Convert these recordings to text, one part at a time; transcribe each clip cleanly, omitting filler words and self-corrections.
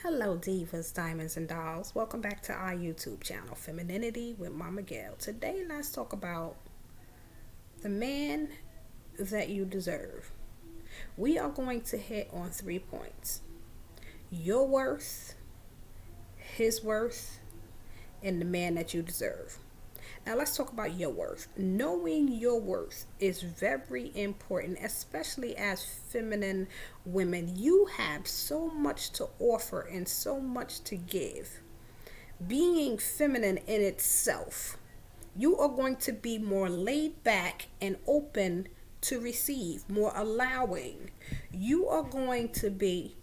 Hello, divas, diamonds, and dolls. Welcome back to our YouTube channel, Femininity with Momma Gail. Today, let's talk about the man that you deserve. We are going to hit on 3 points: your worth, his worth, and the man that you deserve. Now, let's talk about your worth. Knowing your worth is very important, especially as feminine women. You have so much to offer and so much to give. Being feminine in itself, you are going to be more laid back and open to receive, more allowing. You are going to be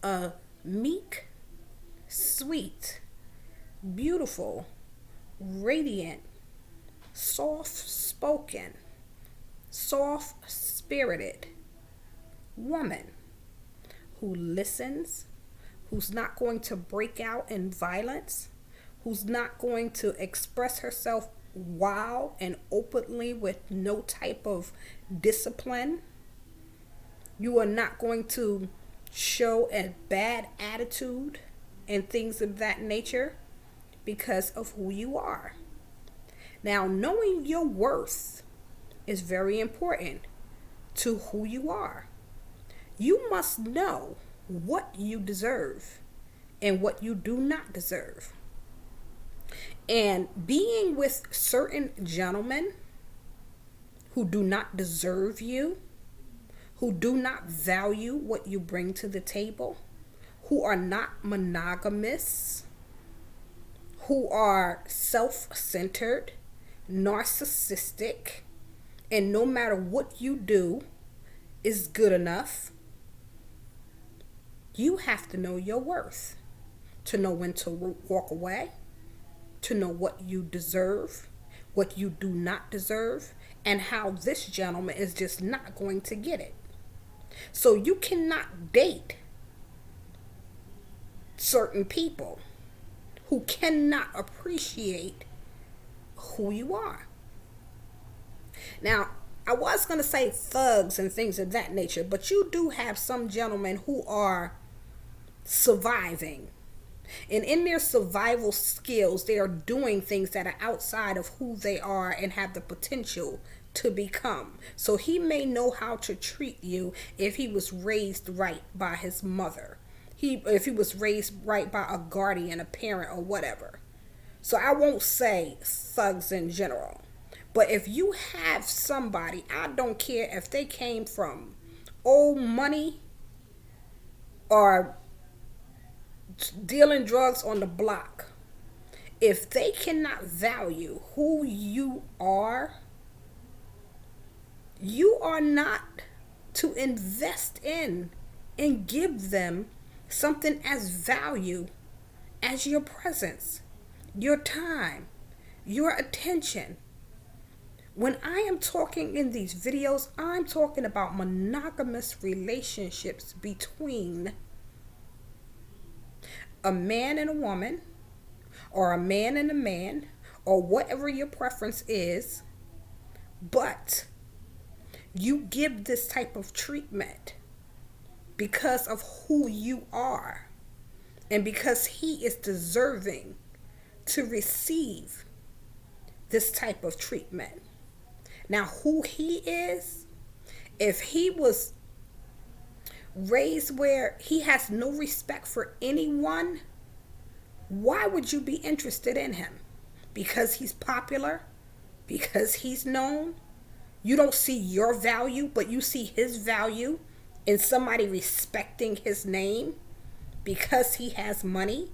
a meek, sweet, beautiful, radiant, soft spoken, soft spirited woman who listens, who's not going to break out in violence, who's not going to express herself wild and openly with no type of discipline. You are not going to show a bad attitude and things of that nature because of who you are. Now, knowing your worth is very important to who you are. You must know what you deserve and what you do not deserve. And being with certain gentlemen who do not deserve you, who do not value what you bring to the table, who are not monogamous, who are self-centered, narcissistic, and no matter what you do is good enough. You have to know your worth to know when to walk away, to know what you deserve, what you do not deserve, and how this gentleman is just not going to get it. So you cannot date certain people who cannot appreciate who you are. Now, I was going to say thugs and things of that nature, but you do have some gentlemen who are surviving. And in their survival skills, they are doing things that are outside of who they are and have the potential to become. So he may know how to treat you if he was raised right by his mother. If he was raised right by a guardian, a parent, or whatever. So I won't say thugs in general. But if you have somebody, I don't care if they came from old money or dealing drugs on the block, if they cannot value who you are not to invest in and give them something as value as your presence, your time, your attention. When I am talking in these videos, I'm talking about monogamous relationships between a man and a woman, or a man and a man, or whatever your preference is, but you give this type of treatment because of who you are and because he is deserving to receive this type of treatment. Now, who he is, if he was raised where he has no respect for anyone, why would you be interested in him? Because he's popular? Because he's known? You don't see your value, but you see his value in somebody respecting his name because he has money,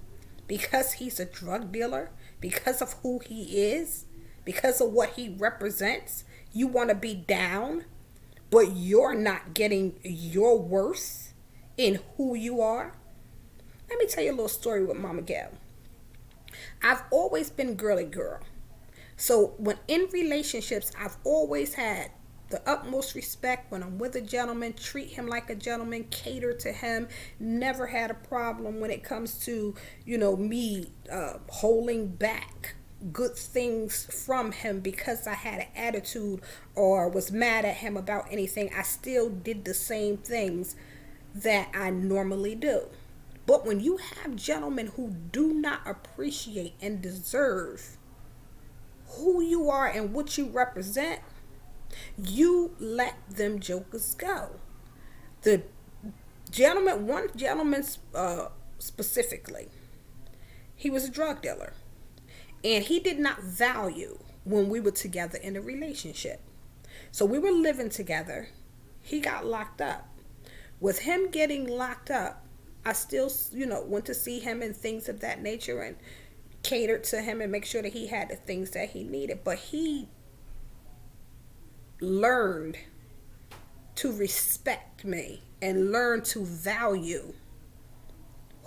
because he's a drug dealer, because of who he is, because of what he represents. You want to be down, but you're not getting your worth in who you are. Let me tell you a little story with Momma Gail. I've always been girly girl. So when in relationships, I've always had the utmost respect. When I'm with a gentleman, treat him like a gentleman, cater to him. Never had a problem when it comes to, me holding back good things from him because I had an attitude or was mad at him about anything. I still did the same things that I normally do. But when you have gentlemen who do not appreciate and deserve who you are and what you represent, you let them jokers go. The gentleman, one gentleman specifically, he was a drug dealer. And he did not value when we were together in a relationship. So we were living together. He got locked up. With him getting locked up, I still, went to see him and things of that nature and catered to him and make sure that he had the things that he needed. But he learned to respect me and learn to value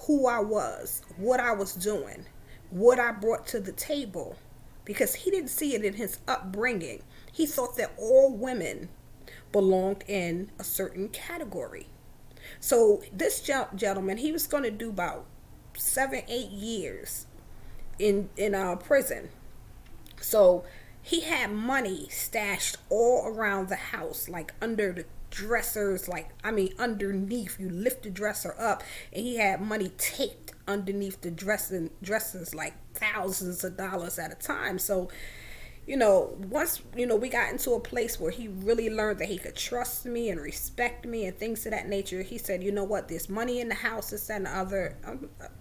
who I was, what I was doing, what I brought to the table, because he didn't see it in his upbringing. He thought that all women belonged in a certain category. So this gentleman, he was going to do about 7-8 years in prison. So he had money stashed all around the house, like under the dressers, underneath. You lift the dresser up and he had money taped underneath the dressers, like thousands of dollars at a time. So once we got into a place where he really learned that he could trust me and respect me and things of that nature, he said, you know what, there's money in the house, this and the other.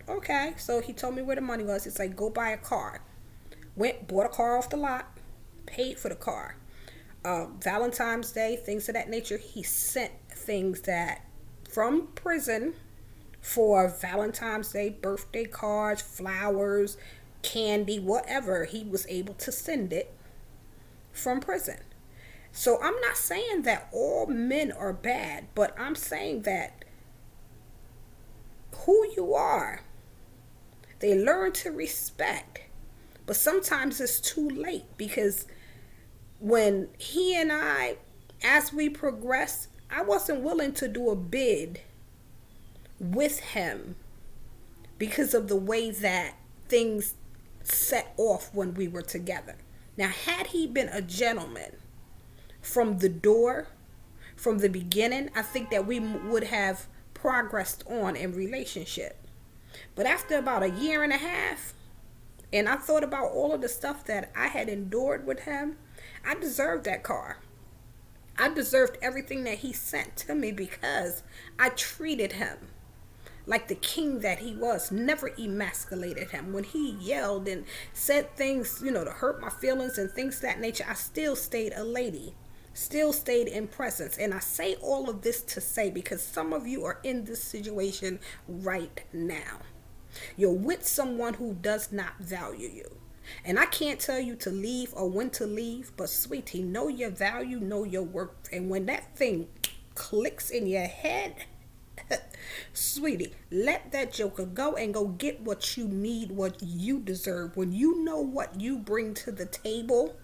Okay. So he told me where the money was. It's like, go buy a car. Bought a car off the lot, paid for the car. Valentine's Day, things of that nature, he sent things that from prison for Valentine's Day, birthday cards, flowers, candy, whatever. He was able to send it from prison. So I'm not saying that all men are bad, but I'm saying that who you are, they learn to respect. But sometimes it's too late, because when he and I, as we progressed, I wasn't willing to do a bid with him because of the way that things set off when we were together. Now, had he been a gentleman from the door, from the beginning, I think that we would have progressed on in relationship. But after about 1.5 years, and I thought about all of the stuff that I had endured with him, I deserved that car. I deserved everything that he sent to me, because I treated him like the king that he was, never emasculated him. When he yelled and said things, to hurt my feelings and things of that nature, I still stayed a lady, still stayed in presence. And I say all of this to say, because some of you are in this situation right now. You're with someone who does not value you. And I can't tell you to leave or when to leave, but sweetie, know your value, know your worth. And when that thing clicks in your head, sweetie, let that joker go and go get what you need, what you deserve. When you know what you bring to the table,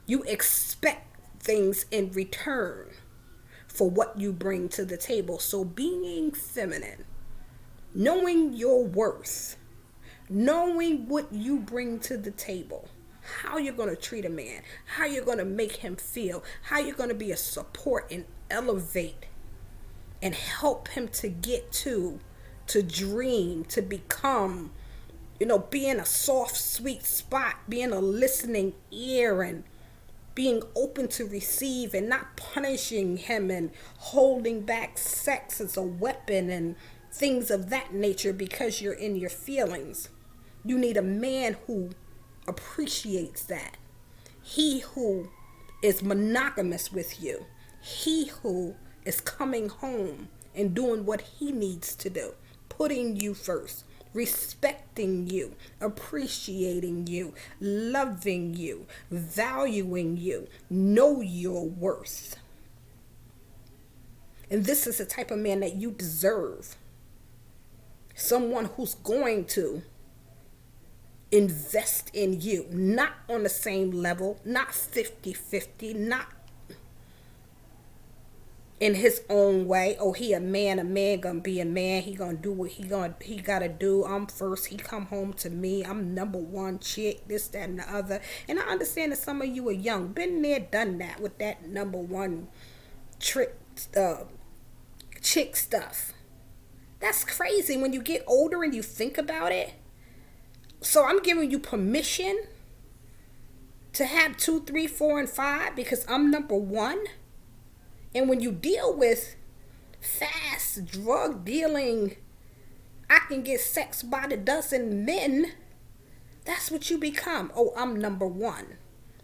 you expect things in return for what you bring to the table. So being feminine, knowing your worth, knowing what you bring to the table, how you're going to treat a man, how you're going to make him feel, how you're going to be a support and elevate and help him to get to dream, to become, being a soft, sweet spot, being a listening ear, and being open to receive, and not punishing him and holding back sex as a weapon and things of that nature because you're in your feelings. You need a man who appreciates that. He who is monogamous with you. He who is coming home and doing what he needs to do. Putting you first. Respecting you. Appreciating you. Loving you. Valuing you. Know your worth. And this is the type of man that you deserve. Someone who's going to invest in you, not on the same level, not 50-50, not in his own way. Oh, he a man gonna be a man. He gonna do what he gotta do. I'm first. He come home to me. I'm number one chick. This, that, and the other. And I understand that some of you are young, been there, done that with that number one trick, chick stuff. That's crazy when you get older and you think about it. So I'm giving you permission to have 2, 3, 4, and 5 because I'm number one. And when you deal with fast drug dealing, I can get sex by the dozen men, that's what you become. Oh, I'm number one.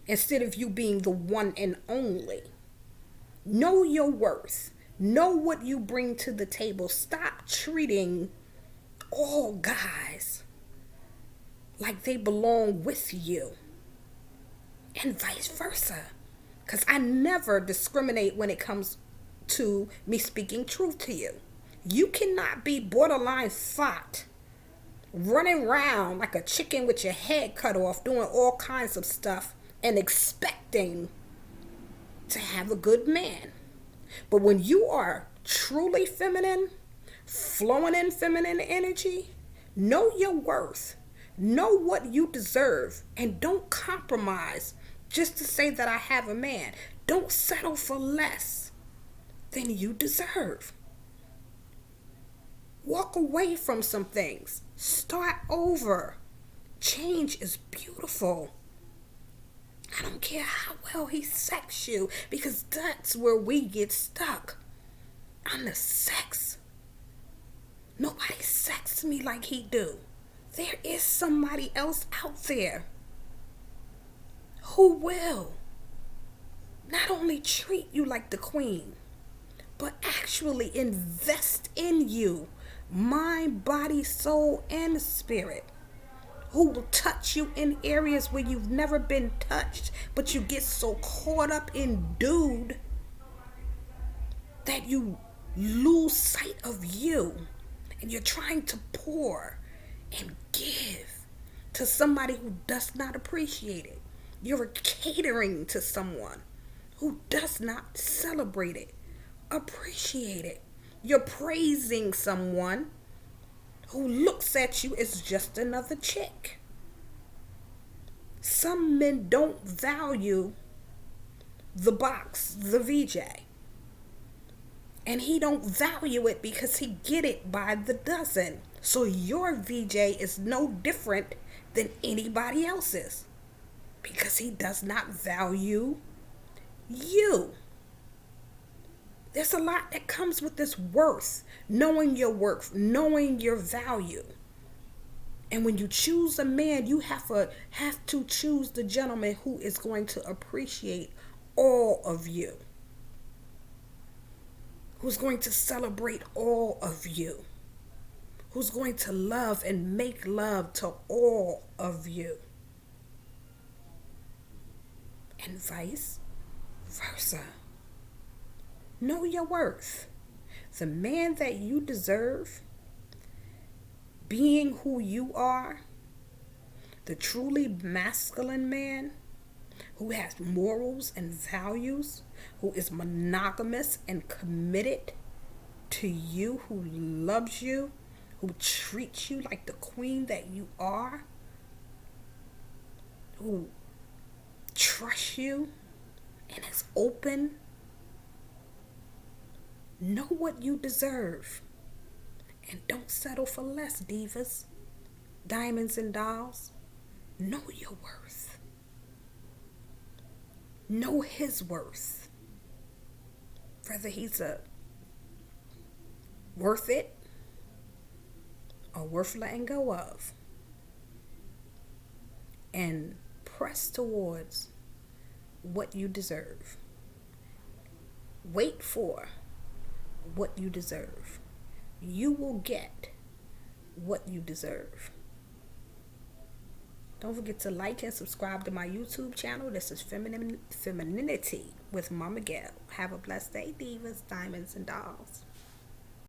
Instead of you being the one and only. Know your worth. Know what you bring to the table. Stop treating all guys like they belong with you. And vice versa. Because I never discriminate when it comes to me speaking truth to you. You cannot be borderline thought, running around like a chicken with your head cut off, doing all kinds of stuff and expecting to have a good man. But when you are truly feminine, flowing in feminine energy, know your worth, know what you deserve, and don't compromise just to say that I have a man. Don't settle for less than you deserve. Walk away from some things. Start over. Change is beautiful. I don't care how well he sex you, because that's where we get stuck. On the sex. Nobody sexes me like he do. There is somebody else out there who will not only treat you like the queen, but actually invest in you, mind, body, soul, and spirit. Who will touch you in areas where you've never been touched, but you get so caught up in dude that you lose sight of you, and you're trying to pour and give to somebody who does not appreciate it. You're catering to someone who does not celebrate it, appreciate it. You're praising someone who looks at you as just another chick. Some men don't value the box, the VJ. And he don't value it because he get it by the dozen. So your VJ is no different than anybody else's, because he does not value you. There's a lot that comes with this worth, knowing your worth, knowing your value. And when you choose a man, you have to choose the gentleman who is going to appreciate all of you, who's going to celebrate all of you, who's going to love and make love to all of you, and vice versa. Know your worth. The man that you deserve, being who you are, the truly masculine man who has morals and values, who is monogamous and committed to you, who loves you, who treats you like the queen that you are, who trusts you and is open. Know what you deserve. And don't settle for less, divas, diamonds, and dolls. Know your worth. Know his worth. Whether he's worth it or worth letting go of. And press towards what you deserve. Wait for what you deserve. You will get what you deserve. Don't forget to like and subscribe to my YouTube channel. This is Femininity with Momma Gail. Have a blessed day, divas, diamonds, and dolls.